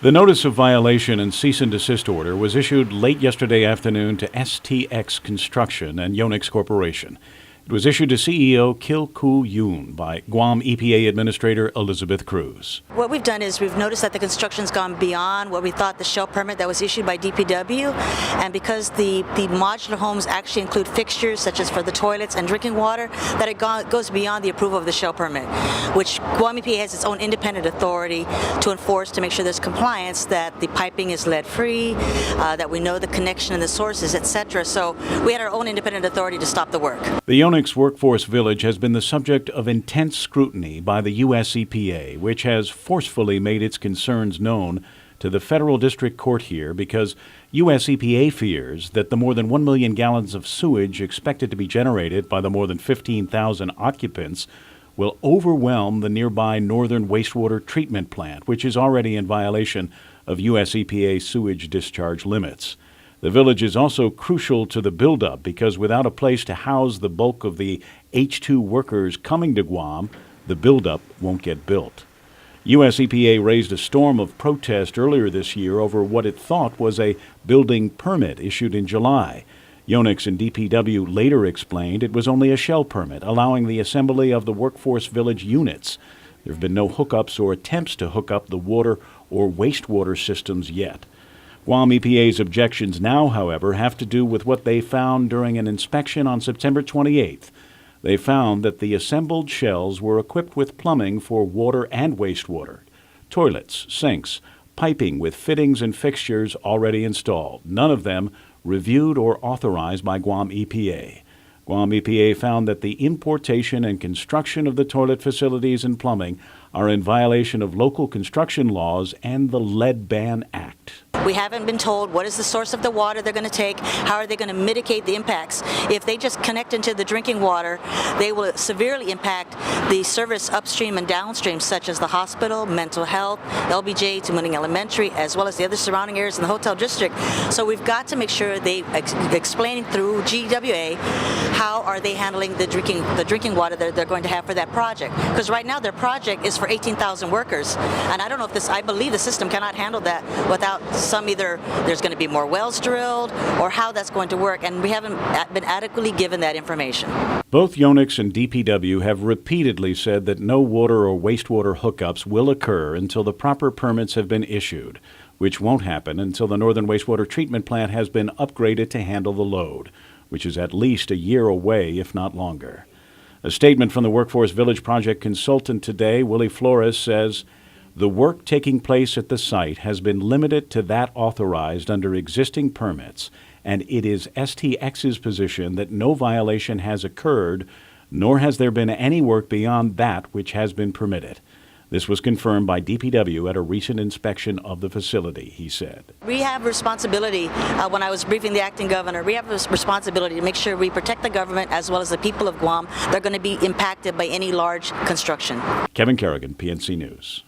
The notice of violation and cease and desist order was issued late yesterday afternoon to STX Construction and Younex Corporation. It was issued to CEO Kil Koo Yoon by Guam EPA Administrator Elizabeth Cruz. What we've done is we've noticed that the construction's gone beyond what we thought the shell permit that was issued by DPW, and because the modular homes actually include fixtures such as for the toilets and drinking water, that it goes beyond the approval of the shell permit, which Guam EPA has its own independent authority to enforce to make sure there's compliance, that the piping is lead-free, that we know the connection and the sources, etc. So we had our own independent authority to stop the work. The Younex Workforce Village has been the subject of intense scrutiny by the U.S. EPA, which has forcefully made its concerns known to the federal district court here because U.S. EPA fears that the more than 1 million gallons of sewage expected to be generated by the more than 15,000 occupants will overwhelm the nearby Northern Wastewater Treatment Plant, which is already in violation of U.S. EPA sewage discharge limits. The village is also crucial to the buildup because without a place to house the bulk of the H-2 workers coming to Guam, the buildup won't get built. U.S. EPA raised a storm of protest earlier this year over what it thought was a building permit issued in July. Younex and DPW later explained it was only a shell permit, allowing the assembly of the workforce village units. There have been no hookups or attempts to hook up the water or wastewater systems yet. Guam EPA's objections now, however, have to do with what they found during an inspection on September 28th. They found that the assembled shells were equipped with plumbing for water and wastewater, toilets, sinks, piping with fittings and fixtures already installed, none of them reviewed or authorized by Guam EPA. Guam EPA found that the importation and construction of the toilet facilities and plumbing are in violation of local construction laws and the Lead Ban Act. We haven't been told what is the source of the water they're going to take, how are they going to mitigate the impacts. If they just connect into the drinking water, they will severely impact the service upstream and downstream, such as the hospital, mental health, LBJ to Mooning Elementary, as well as the other surrounding areas in the hotel district. So we've got to make sure they explain through GWA how are they handling the drinking water that they're going to have for that project. Because right now their project is for 18,000 workers, and I don't know if I believe the system cannot handle that without either there's going to be more wells drilled or how that's going to work, and we haven't been adequately given that information. Both Younex and DPW have repeatedly said that no water or wastewater hookups will occur until the proper permits have been issued, which won't happen until the Northern Wastewater Treatment Plant has been upgraded to handle the load, which is at least a year away, if not longer. A statement from the Workforce Village project consultant today, Willie Flores, says, "The work taking place at the site has been limited to that authorized under existing permits, and it is STX's position that no violation has occurred, nor has there been any work beyond that which has been permitted." This was confirmed by DPW at a recent inspection of the facility, he said. We have responsibility, when I was briefing the acting governor, we have a responsibility to make sure we protect the government as well as the people of Guam that are going to be impacted by any large construction. Kevin Kerrigan, PNC News.